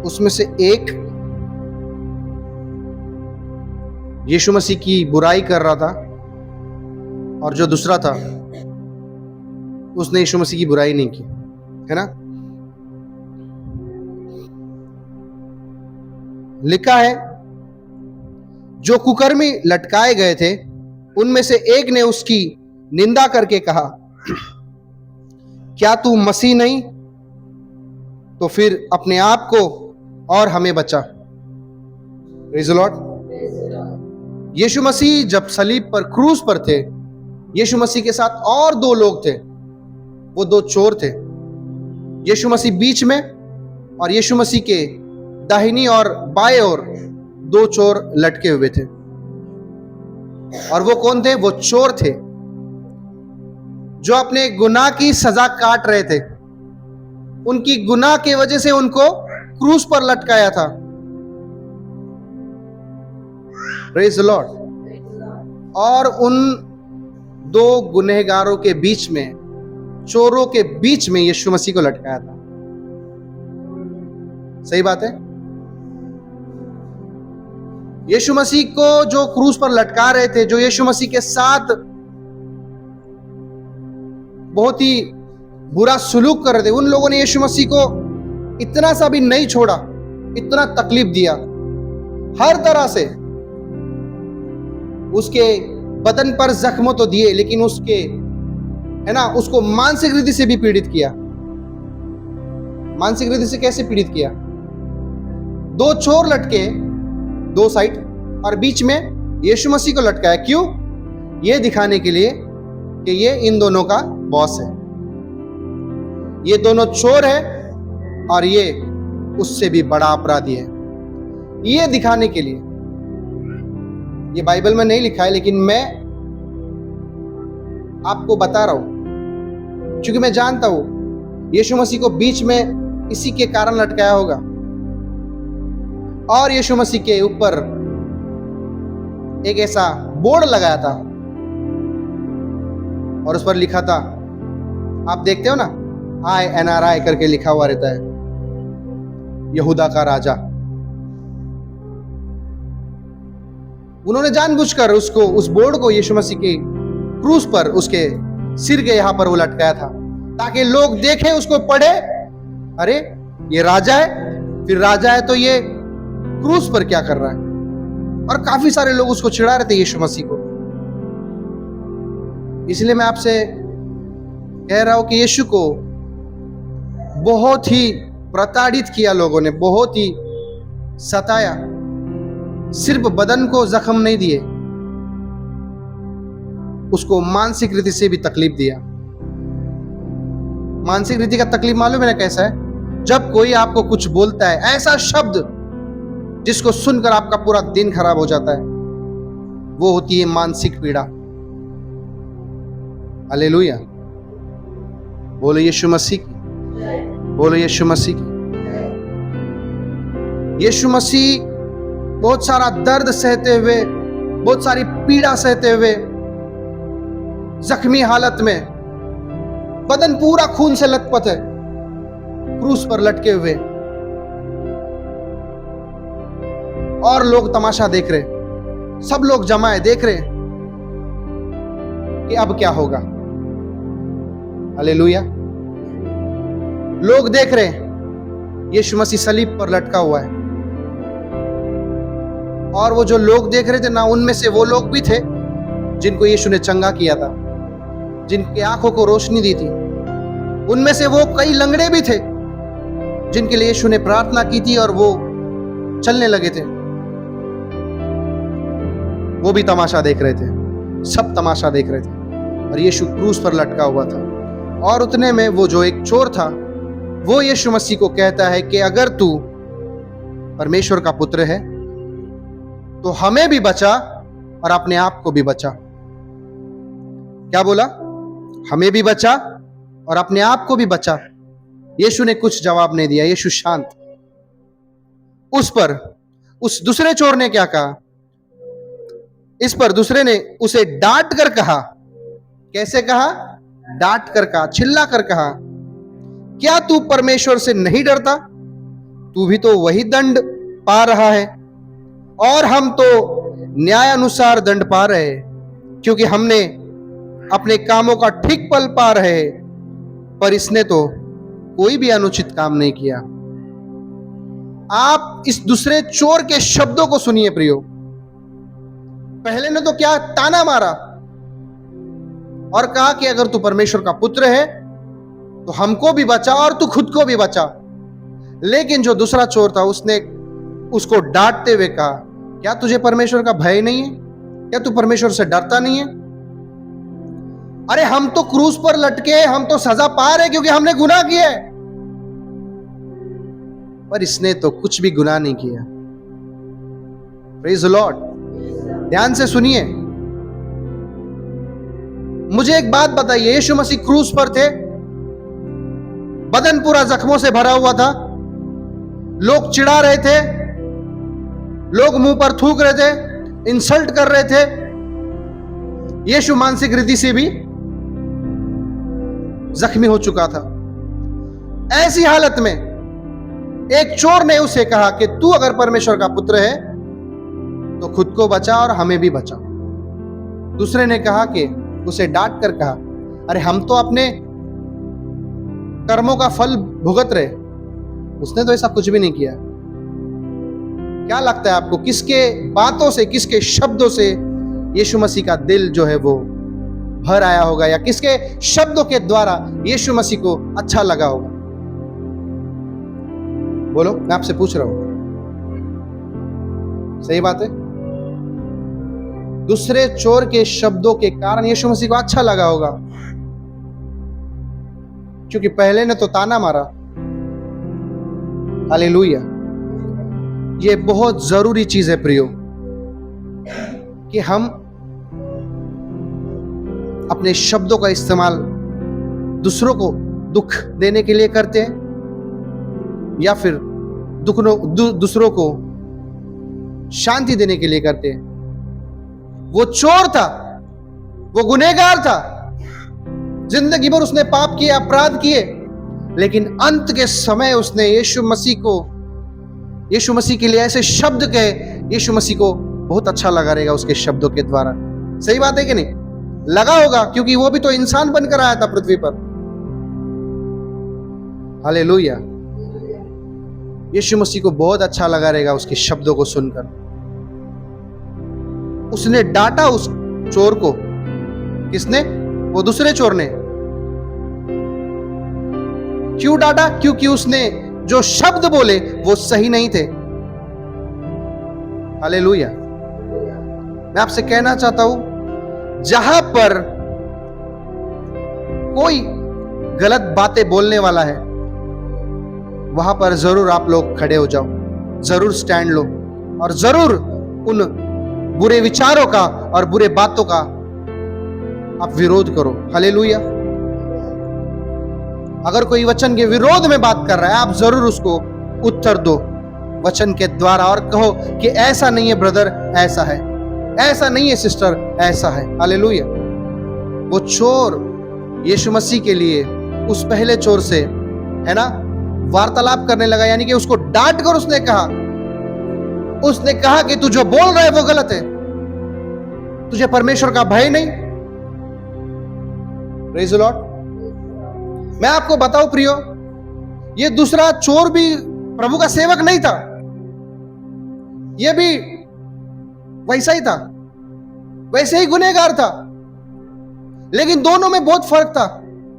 उसमें से एक यीशु मसीह की बुराई कर रहा था और जो दूसरा था उसने यीशु मसीह की बुराई नहीं की, है ना। लिखा है जो कुकर्मी लटकाए गए थे उनमें से एक ने उसकी निंदा करके कहा, क्या तू मसीह नहीं? तो फिर अपने आप को और हमें बचा। Praise the lord. यीशु मसीह जब सलीब पर, क्रूस पर थे, यीशु मसीह के साथ और दो लोग थे, वो दो चोर थे। यीशु मसीह बीच में और यीशु मसीह के दाहिनी और बाएं ओर दो चोर लटके हुए थे। और वो कौन थे? वो चोर थे जो अपने गुनाह की सजा काट रहे थे। उनकी गुनाह की वजह से उनको क्रूस पर लटकाया था। Praise the Lord. और उन दो गुनहगारों के बीच में, चोरों के बीच में यीशु मसीह को लटकाया था। सही बात है। यीशु मसीह को जो क्रूस पर लटका रहे थे, जो यीशु मसीह के साथ बहुत ही बुरा सुलूक कर रहे थे, उन लोगों ने यीशु मसीह को इतना सा भी नहीं छोड़ा, इतना तकलीफ दिया हर तरह से। उसके बदन पर जख्म तो दिए, लेकिन उसके, है ना, उसको मानसिक रीति से भी पीड़ित किया। मानसिक रीति से कैसे पीड़ित किया? दो चोर लटके दो साइड और बीच में यीशु मसीह को लटकाया। क्यों? ये दिखाने के लिए कि ये इन दोनों का बॉस है। ये दोनों चोर है और ये उससे भी बड़ा अपराधी है। ये दिखाने के लिए, ये बाइबल में नहीं लिखा है, लेकिन मैं आपको बता रहा हूं क्योंकि मैं जानता हूं यीशु मसीह को बीच में इसी के कारण लटकाया होगा। और यीशु मसीह के ऊपर एक ऐसा बोर्ड लगाया था और उस पर लिखा था, आप देखते हो ना, INRI करके लिखा हुआ रहता है, यहूदा का राजा। उन्होंने जानबूझकर उसको, उस बोर्ड को यीशु मसीह के क्रूस पर, उसके सिर के यहां पर वो लटकाया था, ताकि लोग देखें, उसको पढ़े, अरे ये राजा है, फिर राजा है तो ये क्रूस पर क्या कर रहा है। और काफी सारे लोग उसको चिढ़ा रहे थे, यीशु मसीह को। इसलिए मैं आपसे कह रहा हूं कि यीशु को बहुत ही प्रताड़ित किया लोगों ने, बहुत ही सताया। सिर्फ बदन को जख्म नहीं दिए, उसको मानसिक रीति से भी तकलीफ दिया। मानसिक रीति का तकलीफ मालूम है ना कैसा है? जब कोई आपको कुछ बोलता है, ऐसा शब्द जिसको सुनकर आपका पूरा दिन खराब हो जाता है, वो होती है मानसिक पीड़ा। हालेलुया। बोलो यीशु मसीह की, बोलो यीशु मसीह की। यीशु मसीह बहुत सारा दर्द सहते हुए, बहुत सारी पीड़ा सहते हुए, जख्मी हालत में, बदन पूरा खून से लथपथ है, क्रूस पर लटके हुए, और लोग तमाशा देख रहे, सब लोग जमा है, देख रहे कि अब क्या होगा। हालेलुया। लोग देख रहे यीशु मसीह सलीब पर लटका हुआ है, और वो जो लोग देख रहे थे ना, उनमें से वो लोग भी थे जिनको यीशु ने चंगा किया था, जिनकी आंखों को रोशनी दी थी। उनमें से वो कई लंगड़े भी थे जिनके लिए यीशु ने प्रार्थना की थी और वो चलने लगे थे। वो भी तमाशा देख रहे थे, सब तमाशा देख रहे थे, और यीशु क्रूस पर लटका हुआ था। और उतने में वो जो एक चोर था, वो यीशु मसीह को कहता है कि अगर तू परमेश्वर का पुत्र है तो हमें भी बचा और अपने आप को भी बचा। क्या बोला? हमें भी बचा और अपने आप को भी बचा। यीशु ने कुछ जवाब नहीं दिया, यीशु शांत। उस पर उस दूसरे चोर ने क्या कहा? इस पर दूसरे ने उसे डांट कर कहा। कैसे कहा? डांट कर कहा, चिल्ला कर कहा, क्या तू परमेश्वर से नहीं डरता? तू भी तो वही दंड पा रहा है और हम तो न्याय अनुसार दंड पा रहे हैं, क्योंकि हमने अपने कामों का ठीक फल पा रहे हैं, पर इसने तो कोई भी अनुचित काम नहीं किया। आप इस दूसरे चोर के शब्दों को सुनिए प्रियो। पहले ने तो क्या ताना मारा और कहा कि अगर तू परमेश्वर का पुत्र है तो हमको भी बचा और तू खुद को भी बचा। लेकिन जो दूसरा चोर था उसने उसको डांटते हुए कहा, क्या तुझे परमेश्वर का भय नहीं है? क्या तू परमेश्वर से डरता नहीं है? अरे हम तो क्रूस पर लटके, हम तो सजा पा रहे क्योंकि हमने गुनाह किया है, पर इसने तो कुछ भी गुनाह नहीं किया। Praise the Lord. ध्यान से सुनिए, मुझे एक बात बताइए, यीशु मसीह क्रूस पर थे, बदन पूरा जख्मों से भरा हुआ था, लोग चिढ़ा रहे थे, लोग मुंह पर थूक रहे थे, इंसल्ट कर रहे थे। यीशु मानसिक रीति से भी जख्मी हो चुका था। ऐसी हालत में एक चोर ने उसे कहा कि तू अगर परमेश्वर का पुत्र है तो खुद को बचा और हमें भी बचा। दूसरे ने कहा कि उसे डांट कर कहा, अरे हम तो अपने कर्मों का फल भुगत रहे, उसने तो ऐसा कुछ भी नहीं किया। क्या लगता है आपको, किसके बातों से, किसके शब्दों से यीशु मसीह का दिल जो है वो भर आया होगा, या किसके शब्दों के द्वारा यीशु मसीह को अच्छा लगा होगा? बोलो, मैं आपसे पूछ रहा हूं। सही बात है। दूसरे चोर के शब्दों के कारण यीशु मसीह को अच्छा लगा होगा, क्योंकि पहले ने तो ताना मारा। हालेलुया। ये बहुत जरूरी चीज है प्रियो, कि हम अपने शब्दों का इस्तेमाल दूसरों को दुख देने के लिए करते हैं, या फिर दूसरों को शांति देने के लिए करते हैं। वो चोर था, वो गुनहगार था, जिंदगी भर उसने पाप किए, अपराध किए, लेकिन अंत के समय उसने यीशु मसीह के लिए ऐसे शब्द कहे, यीशु मसीह को बहुत अच्छा लगा रहेगा उसके शब्दों के द्वारा। सही बात है कि नहीं? लगा होगा, क्योंकि वो भी तो इंसान बनकर आया था पृथ्वी पर। हालेलुया। यीशु मसीह को बहुत अच्छा लगा रहेगा उसके शब्दों को सुनकर। उसने डांटा उस चोर को। किसने? वो दूसरे चोर ने। क्यों डांटा? क्योंकि उसने जो शब्द बोले वो सही नहीं थे। हालेलुया। मैं आपसे कहना चाहता हूं, जहां पर कोई गलत बातें बोलने वाला है, वहां पर जरूर आप लोग खड़े हो जाओ, जरूर स्टैंड लो, और जरूर उन बुरे विचारों का और बुरे बातों का आप विरोध करो। हालेलुया। अगर कोई वचन के विरोध में बात कर रहा है, आप जरूर उसको उत्तर दो वचन के द्वारा, और कहो कि ऐसा नहीं है ब्रदर, ऐसा है, ऐसा नहीं है सिस्टर, ऐसा है। हालेलुया। वो चोर यीशु मसीह के लिए उस पहले चोर से, है ना, वार्तालाप करने लगा, यानी कि उसको डांट कर उसने कहा कि तू जो बोल रहा है वो गलत है, तुझे परमेश्वर का भय नहीं। Praise the Lord. मैं आपको बताऊं प्रियो, ये दूसरा चोर भी प्रभु का सेवक नहीं था, ये भी वैसा ही था, वैसे ही गुनहगार था, लेकिन दोनों में बहुत फर्क था।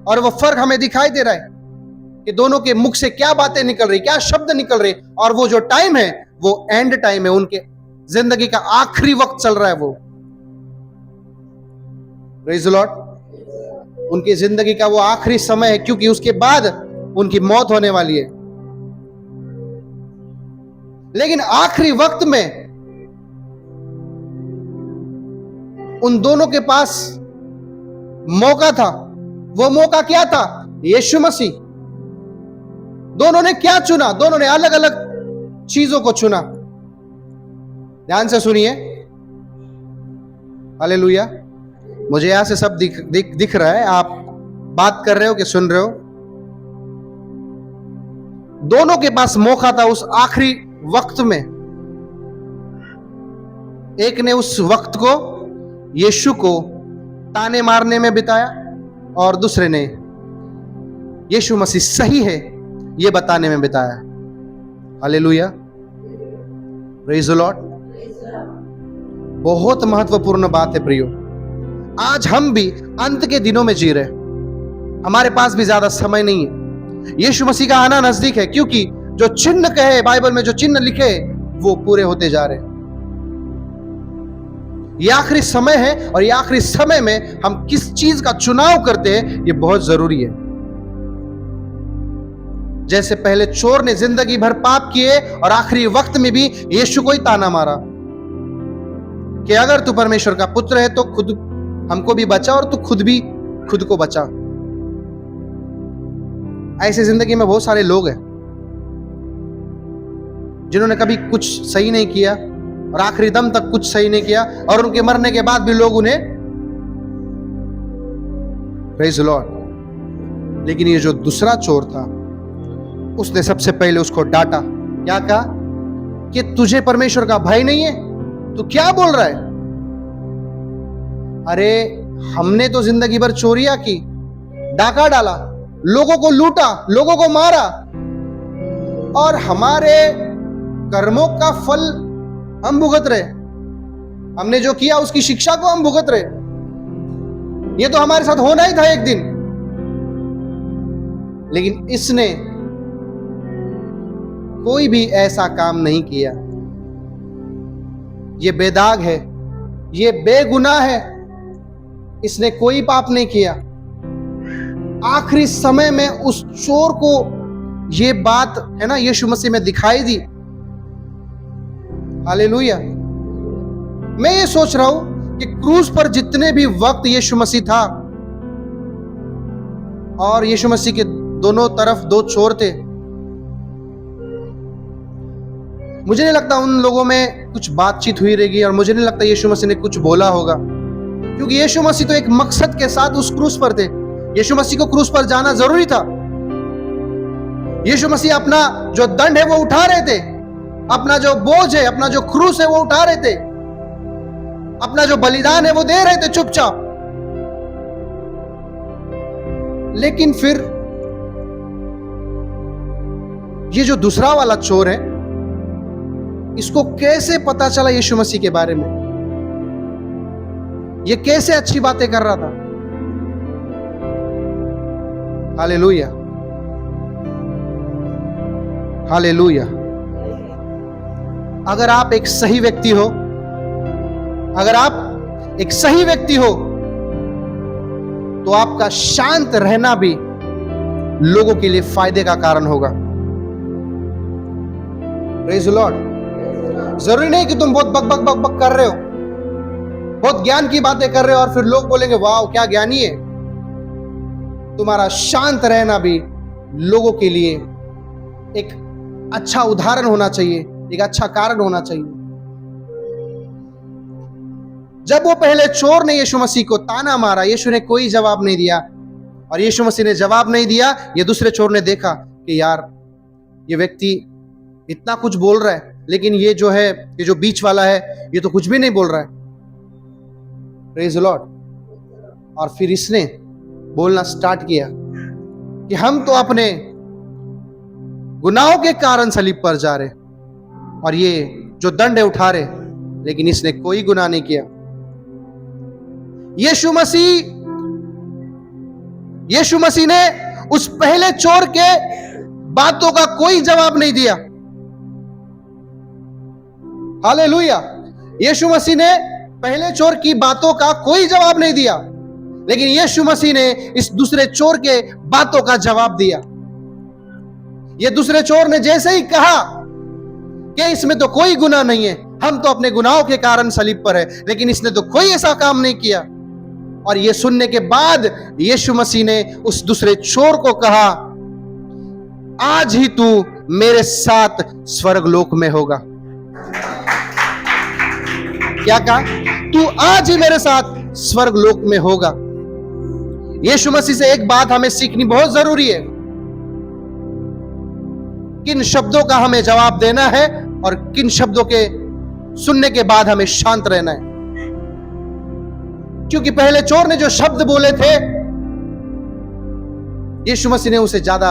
और वो फर्क हमें दिखाई दे रहा है कि दोनों के मुख से क्या बातें निकल रही, क्या शब्द निकल रहे, और वो जो टाइम है वो एंड टाइम है, उनके जिंदगी का आखिरी वक्त चल रहा है वो। Praise the Lord. उनकी जिंदगी का वो आखिरी समय है, क्योंकि उसके बाद उनकी मौत होने वाली है। लेकिन आखिरी वक्त में उन दोनों के पास मौका था। वो मौका क्या था? यीशु मसीह। दोनों ने क्या चुना? दोनों ने अलग अलग चीजों को चुना। ध्यान से सुनिए। हालेलुया। मुझे यहां से सब दिख रहा है, आप बात कर रहे हो कि सुन रहे हो? दोनों के पास मौका था उस आखिरी वक्त में। एक ने उस वक्त को यीशु को ताने मारने में बिताया और दूसरे ने यीशु मसीह सही है ये बताने में बिताया। Hallelujah, praise the Lord. बहुत महत्वपूर्ण बात है प्रियो। आज हम भी अंत के दिनों में जी रहे, हमारे पास भी ज्यादा समय नहीं है। यीशु मसीह का आना नजदीक है, क्योंकि जो चिन्ह कहे बाइबल में, जो चिन्ह लिखे वो पूरे होते जा रहे हैं। ये आखिरी समय है और ये आखिरी समय में हम किस चीज का चुनाव करते हैं ये बहुत जरूरी है। जैसे पहले चोर ने जिंदगी भर पाप किए और आखिरी वक्त में भी यीशु को ही ताना मारा कि अगर तू परमेश्वर का पुत्र है तो खुद हमको भी बचा और तू खुद भी खुद को बचा। ऐसे जिंदगी में बहुत सारे लोग हैं जिन्होंने कभी कुछ सही नहीं किया और आखिरी दम तक कुछ सही नहीं किया, और उनके मरने के बाद भी लोग उन्हें प्रेज द लॉर्ड। लेकिन ये जो दूसरा चोर था उसने सबसे पहले उसको डांटा। क्या कहा कि तुझे परमेश्वर का भय नहीं है, तू क्या बोल रहा है? अरे हमने तो जिंदगी भर चोरियां की, डाका डाला, लोगों को लूटा, लोगों को मारा, और हमारे कर्मों का फल हम भुगत रहे। हमने जो किया उसकी शिक्षा को हम भुगत रहे। ये तो हमारे साथ होना ही था एक दिन। लेकिन इसने कोई भी ऐसा काम नहीं किया। ये बेदाग है, ये बेगुनाह है, इसने कोई पाप नहीं किया। आखिरी समय में उस चोर को ये बात है ना यीशु मसीह में दिखाई दी। हालेलुया। मैं ये सोच रहा हूं कि क्रूस पर जितने भी वक्त यीशु मसीह था और यीशु मसीह के दोनों तरफ दो चोर थे, मुझे नहीं लगता उन लोगों में कुछ बातचीत हुई रहेगी, और मुझे नहीं लगता यीशु मसीह ने कुछ बोला होगा, क्योंकि यीशु मसीह तो एक मकसद के साथ उस क्रूस पर थे। यीशु मसीह को क्रूस पर जाना जरूरी था। यीशु मसीह अपना जो दंड है वो उठा रहे थे, अपना जो बोझ है, अपना जो क्रूस है वो उठा रहे थे, अपना जो बलिदान है वो दे रहे थे चुपचाप। लेकिन फिर ये जो दूसरा वाला चोर है, इसको कैसे पता चला यीशु मसीह के बारे में? ये कैसे अच्छी बातें कर रहा था। Hallelujah, hallelujah. अगर आप एक सही व्यक्ति हो, अगर आप एक सही व्यक्ति हो, तो आपका शांत रहना भी लोगों के लिए फायदे का कारण होगा। Praise the Lord. जरूरी नहीं कि तुम बहुत बक बक बक बक कर रहे हो, बहुत ज्ञान की बातें कर रहे हो और फिर लोग बोलेंगे वाह क्या ज्ञानी है। तुम्हारा शांत रहना भी लोगों के लिए एक अच्छा उदाहरण होना चाहिए, एक अच्छा कारण होना चाहिए। जब वो पहले चोर ने यीशु मसीह को ताना मारा, यीशु ने कोई जवाब नहीं दिया, और यीशु मसीह ने जवाब नहीं दिया। ये दूसरे चोर ने देखा कि यार ये व्यक्ति इतना कुछ बोल रहा है, लेकिन ये जो है, ये जो बीच वाला है, ये तो कुछ भी नहीं बोल रहा है। Praise the Lord. और फिर इसने बोलना स्टार्ट किया कि हम तो अपने गुनाहों के कारण सलीब पर जा रहे और ये जो दंड है उठा रहे, लेकिन इसने कोई गुनाह नहीं किया। यीशु मसीह ने उस पहले चोर के बातों का कोई जवाब नहीं दिया। हालेलुया। यीशु मसीह ने पहले चोर की बातों का कोई जवाब नहीं दिया, लेकिन यीशु मसीह ने इस दूसरे चोर के बातों का जवाब दिया। ये दूसरे चोर ने जैसे ही कहा कि इसमें तो कोई गुनाह नहीं है, हम तो अपने गुनाहों के कारण सलीब पर है, लेकिन इसने तो कोई ऐसा काम नहीं किया। और ये सुनने के बाद यीशु मसीह ने उस दूसरे चोर को कहा, आज ही तू मेरे साथ स्वर्गलोक में होगा। क्या कहा? तू आज ही मेरे साथ स्वर्गलोक में होगा। यीशु मसीह से एक बात हमें सीखनी बहुत जरूरी है। किन शब्दों का हमें जवाब देना है और किन शब्दों के सुनने के बाद हमें शांत रहना है। क्योंकि पहले चोर ने जो शब्द बोले थे, यीशु मसीह ने उसे ज्यादा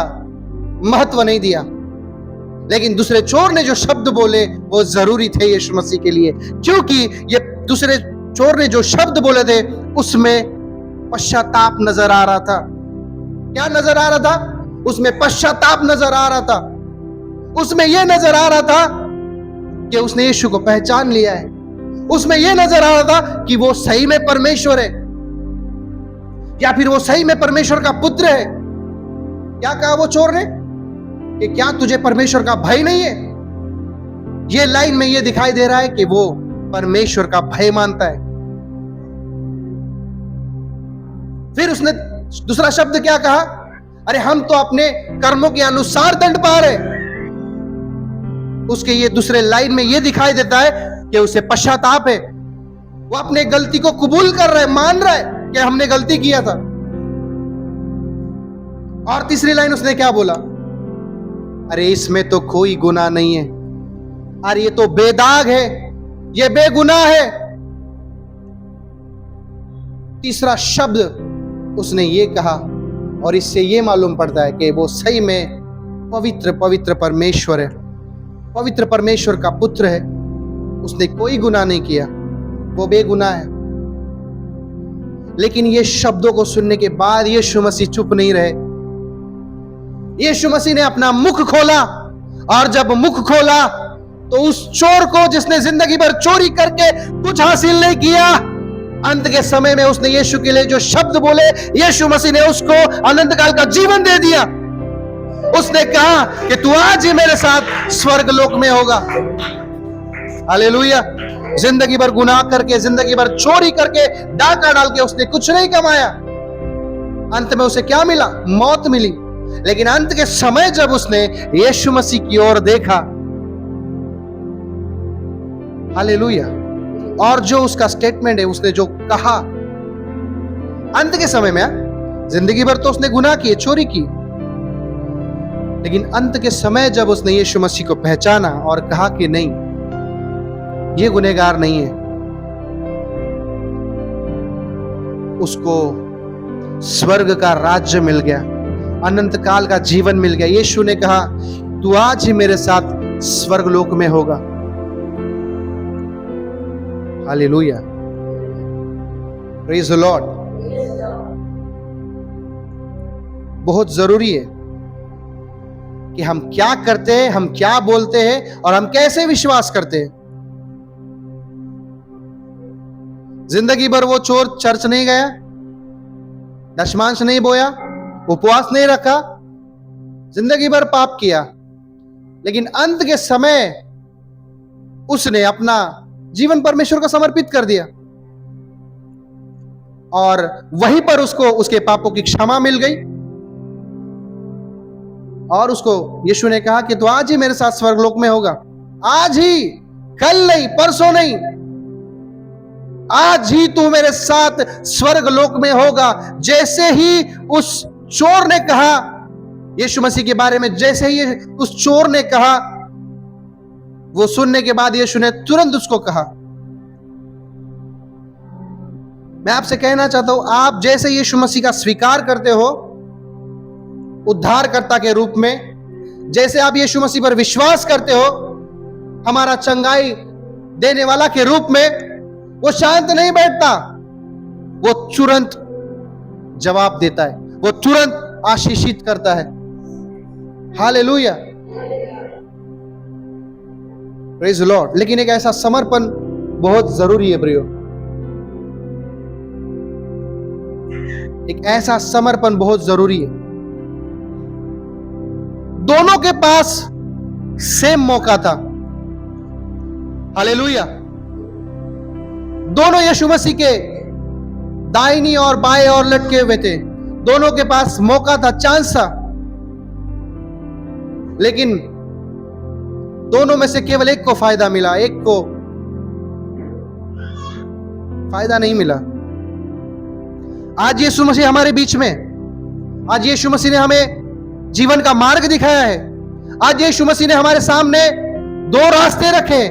महत्व नहीं दिया, लेकिन दूसरे चोर ने जो शब्द बोले वो जरूरी थे यीशु मसीह के लिए। क्योंकि ये दूसरे चोर ने जो शब्द बोले थे उसमें पश्चाताप नजर आ रहा था। क्या नजर आ रहा था? उसमें पश्चाताप नजर आ रहा था। उसमें यह नजर आ रहा था कि उसने यीशु को पहचान लिया है। उसमें यह नजर आ रहा था कि वो सही में परमेश्वर है, या फिर वो सही में परमेश्वर का पुत्र है। क्या कहा वो चोर ने कि क्या तुझे परमेश्वर का भय नहीं है? ये लाइन में ये दिखाई दे रहा है कि वो परमेश्वर का भय मानता है। फिर उसने दूसरा शब्द क्या कहा? अरे हम तो अपने कर्मों के अनुसार दंड पा रहे। उसके ये दूसरे लाइन में ये दिखाई देता है कि उसे पश्चाताप है। वो अपने गलती को कबूल कर रहा है, मान रहा है कि हमने गलती किया था। और तीसरी लाइन उसने क्या बोला? अरे इसमें तो कोई गुनाह नहीं है, अरे ये तो बेदाग है, ये बेगुनाह है। तीसरा शब्द उसने ये कहा और इससे ये मालूम पड़ता है कि वो सही में पवित्र पवित्र परमेश्वर है, पवित्र परमेश्वर का पुत्र है। उसने कोई गुनाह नहीं किया, वो बेगुनाह है। लेकिन ये शब्दों को सुनने के बाद यीशु मसीह चुप नहीं रहे। यीशु मसीह ने अपना मुख खोला, और जब मुख खोला तो उस चोर को, जिसने जिंदगी भर चोरी करके कुछ हासिल नहीं किया, अंत के समय में उसने यीशु के लिए जो शब्द बोले, यीशु मसीह ने उसको अनंत काल का जीवन दे दिया। उसने कहा कि तू आज ही मेरे साथ स्वर्ग लोक में होगा। हालेलुया। जिंदगी भर गुनाह करके, जिंदगी भर चोरी करके, डाका डाल के उसने कुछ नहीं कमाया। अंत में उसे क्या मिला? मौत मिली। लेकिन अंत के समय जब उसने यीशु मसीह की ओर देखा, हालेलुया, और जो उसका स्टेटमेंट है, उसने जो कहा अंत के समय में, जिंदगी भर तो उसने गुनाह किए, चोरी की, लेकिन अंत के समय जब उसने यीशु मसीह को पहचाना और कहा कि नहीं, ये गुनहगार नहीं है, उसको स्वर्ग का राज्य मिल गया, अनंत काल का जीवन मिल गया। यीशु ने कहा तू आज ही मेरे साथ स्वर्ग लोक में होगा। Hallelujah, praise the Lord. बहुत जरूरी है कि हम क्या करते हैं, हम क्या बोलते हैं और हम कैसे विश्वास करते हैं। जिंदगी भर वो चोर चर्च नहीं गया, दशमांश नहीं बोया, उपवास नहीं रखा, जिंदगी भर पाप किया, लेकिन अंत के समय उसने अपना जीवन परमेश्वर को समर्पित कर दिया, और वहीं पर उसको उसके पापों की क्षमा मिल गई। और उसको यीशु ने कहा कि तू आज ही मेरे साथ स्वर्गलोक में होगा। आज ही, कल नहीं, परसों नहीं, आज ही तू मेरे साथ स्वर्गलोक में होगा। जैसे ही उस चोर ने कहा यीशु मसीह के बारे में, जैसे ही उस चोर ने कहा, वो सुनने के बाद यीशु ने तुरंत उसको कहा। मैं आपसे कहना चाहता हूं, आप जैसे यीशु मसीह का स्वीकार करते हो उद्धारकर्ता के रूप में, जैसे आप यीशु मसीह पर विश्वास करते हो हमारा चंगाई देने वाला के रूप में, वो शांत नहीं बैठता, वो तुरंत जवाब देता है, वो तुरंत आशीषित करता है। Hallelujah, praise the Lord. लेकिन एक ऐसा समर्पण बहुत जरूरी है प्रियो, एक ऐसा समर्पण बहुत जरूरी है। दोनों के पास सेम मौका था। हालेलुया। दोनों यीशु मसीह के दाहिनी और बाएं और लटके हुए थे, दोनों के पास मौका था, चांस था, लेकिन दोनों में से केवल एक को फायदा मिला, एक को फायदा नहीं मिला। आज यीशु मसीह हमारे बीच में, आज यीशु मसीह ने हमें जीवन का मार्ग दिखाया है। आज यीशु मसीह ने हमारे सामने दो रास्ते रखे।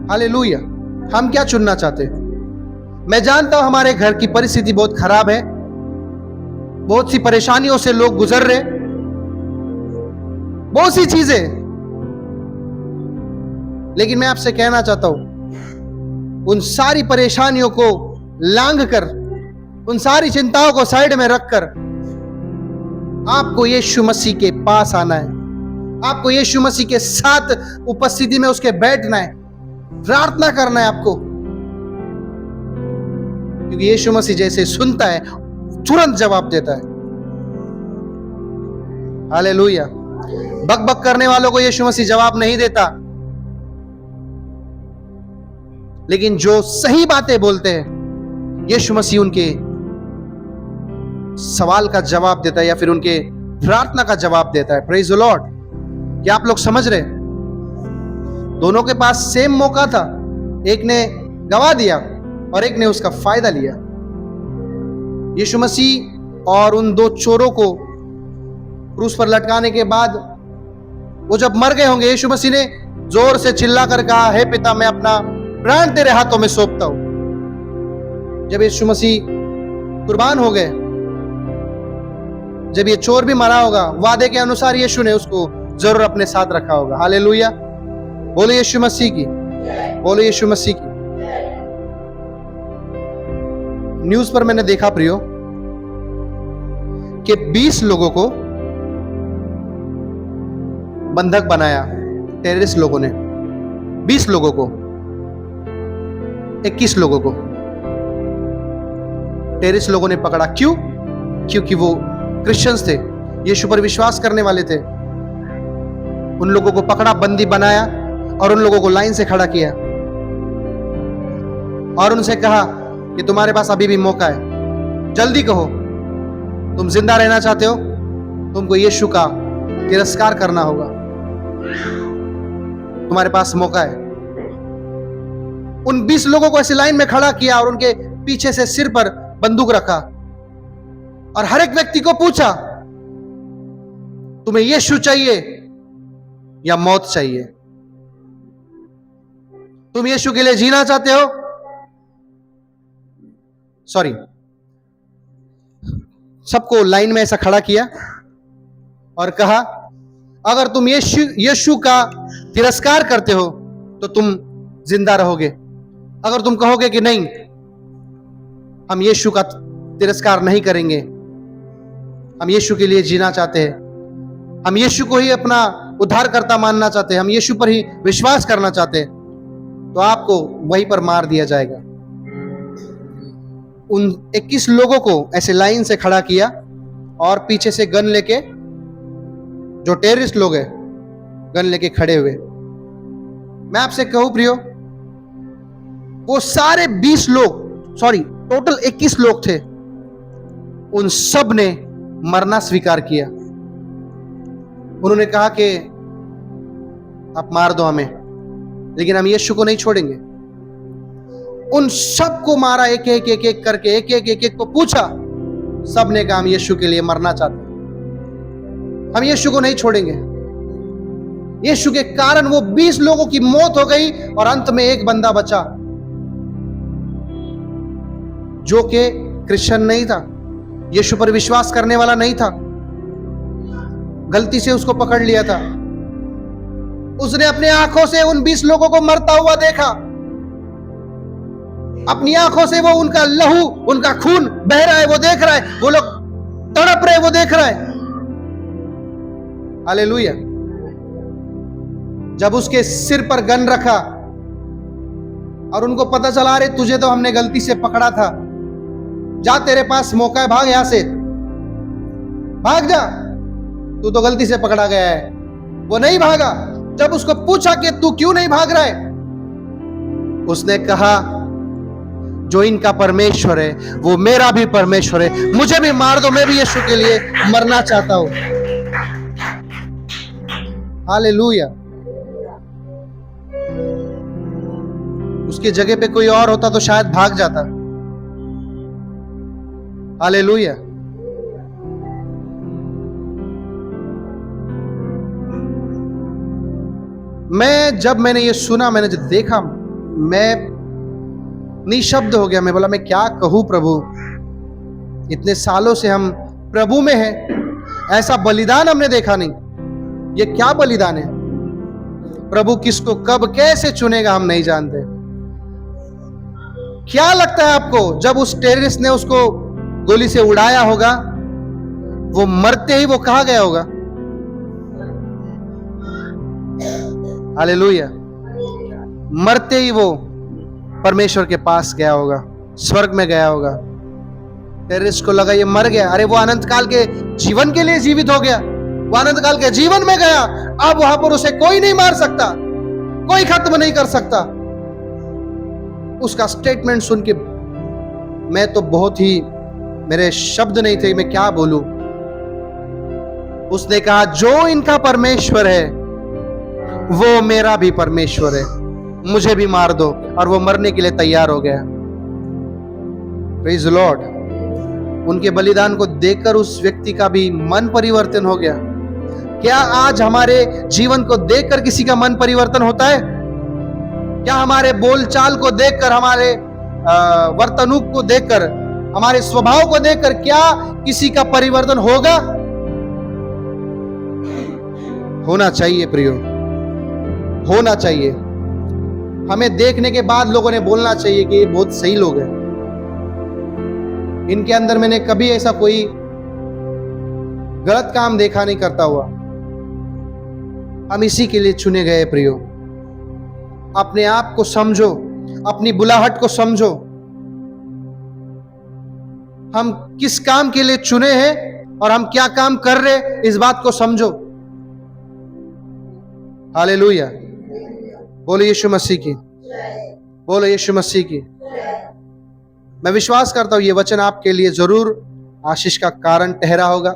हालेलुया। हम क्या चुनना चाहते हैं? मैं जानता हूं हमारे घर की परिस्थिति बहुत खराब है, बहुत सी परेशानियों से लोग गुजर रहे, बहुत सी चीजें, लेकिन मैं आपसे कहना चाहता हूं उन सारी परेशानियों को लांघ कर, उन सारी चिंताओं को साइड में रखकर आपको यीशु मसीह के पास आना है। आपको यीशु मसीह के साथ उपस्थिति में उसके बैठना है, प्रार्थना करना है आपको, क्योंकि यीशु मसीह जैसे सुनता है तुरंत जवाब देता है। हालेलुया। बक बक करने वालों को यीशु मसीह जवाब नहीं देता, लेकिन जो सही बातें बोलते हैं यीशु मसीह उनके सवाल का जवाब देता है या फिर उनके प्रार्थना का जवाब देता है। Praise the Lord. क्या आप लोग समझ रहे? दोनों के पास सेम मौका था, एक ने गवा दिया और एक ने उसका फायदा लिया। यीशु मसीह और उन दो चोरों को क्रूस पर लटकाने के बाद वो जब मर गए होंगे, यीशु मसीह ने जोर से चिल्लाकर कहा, हे पिता, मैं अपना प्राण तेरे हाथों में सौंपता हूं। जब यीशु मसीह कुर्बान हो गए, जब ये चोर भी मरा होगा, वादे के अनुसार यीशु ने उसको जरूर अपने साथ रखा होगा। हालेलुया। बोलो यीशु मसीह की, बोलो यीशु मसीह की। न्यूज पर मैंने देखा प्रियो कि 20 लोगों को बंधक बनाया टेररिस्ट लोगों ने। 20 लोगों को, 21 लोगों को टेररिस्ट लोगों ने पकड़ा। क्यों? क्योंकि वो क्रिश्चियंस थे, यीशु पर विश्वास करने वाले थे। उन लोगों को पकड़ा, बंदी बनाया और उन लोगों को लाइन से खड़ा किया और उनसे कहा कि तुम्हारे पास अभी भी मौका है, जल्दी कहो, तुम जिंदा रहना चाहते हो, तुमको यीशु का तिरस्कार करना होगा, तुम्हारे पास मौका है। उन 20 लोगों को ऐसी लाइन में खड़ा किया और उनके पीछे से सिर पर बंदूक रखा और हर एक व्यक्ति को पूछा, तुम्हें यीशु चाहिए या मौत चाहिए? तुम यीशु के लिए जीना चाहते हो? सॉरी, सबको लाइन में ऐसा खड़ा किया और कहा, अगर तुम यीशु का तिरस्कार करते हो तो तुम जिंदा रहोगे। अगर तुम कहोगे कि नहीं, हम यीशु का तिरस्कार नहीं करेंगे, हम यीशु के लिए जीना चाहते हैं, हम यीशु को ही अपना उद्धारकर्ता मानना चाहते हैं, हम यीशु पर ही विश्वास करना चाहते हैं, तो आपको वहीं पर मार दिया जाएगा। उन 21 लोगों को ऐसे लाइन से खड़ा किया और पीछे से गन लेके, जो टेररिस्ट लोग हैं, गन लेके खड़े हुए। मैं आपसे कहूं प्रियो, वो सारे 20 लोग, सॉरी टोटल 21 लोग थे, उन सब ने मरना स्वीकार किया। उन्होंने कहा कि आप मार दो हमें, लेकिन हम यीशु को नहीं छोड़ेंगे। उन सबको मारा, एक एक एक एक करके, एक एक एक एक को पूछा, सब ने कहा हम यीशु के लिए मरना चाहते हैं, हम यीशु को नहीं छोड़ेंगे। यीशु के कारण वो 20 लोगों की मौत हो गई और अंत में एक बंदा बचा जो कि क्रिश्चियन नहीं था, यीशु पर विश्वास करने वाला नहीं था, गलती से उसको पकड़ लिया था। उसने अपने आंखों से उन 20 लोगों को मरता हुआ देखा, अपनी आंखों से वो उनका लहू, उनका खून बह रहा है, वो देख रहा है, वो लोग तड़प रहे, वो देख रहा है। हालेलुया। जब उसके सिर पर गन रखा और उनको पता चला, अरे तुझे तो हमने गलती से पकड़ा था, जा तेरे पास मौका है, भाग यहां से, भाग जा, तू तो गलती से पकड़ा गया है। वो नहीं भागा। जब उसको पूछा कि तू क्यों नहीं भाग रहा है, उसने कहा, जो इनका परमेश्वर है वो मेरा भी परमेश्वर है, मुझे भी मार दो, मैं भी यीशु के लिए मरना चाहता हूं। हालेलुया। उसकी जगह पे कोई और होता तो शायद भाग जाता। हालेलुया। जब मैंने ये सुना, मैंने जब देखा, मैं निशब्द हो गया। मैं बोला, मैं क्या कहूँ प्रभु, इतने सालों से हम प्रभु में हैं, ऐसा बलिदान हमने देखा नहीं। ये क्या बलिदान है? प्रभु किसको कब कैसे चुनेगा हम नहीं जानते। क्या लगता है आपको, जब उस टेररिस्ट ने उसको गोली से उड़ाया होगा, वो मरते ही वो कहाँ गया होगा? हालेलुया। मरते ही वो परमेश्वर के पास गया होगा, स्वर्ग में गया होगा। टेररिस्ट को लगा ये मर गया, अरे वो अनंत काल के जीवन के लिए जीवित हो गया, वो अनंत काल के जीवन में गया। अब वहां पर उसे कोई नहीं मार सकता, कोई खत्म नहीं कर सकता। उसका स्टेटमेंट सुन के मैं तो बहुत ही, मेरे शब्द नहीं थे, मैं क्या बोलूं। उसने कहा, जो इनका परमेश्वर है वो मेरा भी परमेश्वर है, मुझे भी मार दो। और वो मरने के लिए तैयार हो गया। Praise the Lord. उनके बलिदान को देखकर उस व्यक्ति का भी मन परिवर्तन हो गया। क्या आज हमारे जीवन को देखकर किसी का मन परिवर्तन होता है? क्या हमारे बोलचाल को देखकर, हमारे वर्तणूक को देखकर, हमारे स्वभाव को देखकर क्या किसी का परिवर्तन होगा? होना चाहिए प्रियो, होना चाहिए। हमें देखने के बाद लोगों ने बोलना चाहिए कि ये बहुत सही लोग हैं, इनके अंदर मैंने कभी ऐसा कोई गलत काम देखा नहीं करता हुआ। हम इसी के लिए चुने गए प्रियो। अपने आप को समझो, अपनी बुलाहट को समझो, हम किस काम के लिए चुने हैं और हम क्या काम कर रहे हैं, इस बात को समझो। हालेलुया। बोलो यीशु मसीह की, बोलो यीशु मसीह की। मैं विश्वास करता हूं ये वचन आपके लिए जरूर आशीष का कारण ठहरा होगा।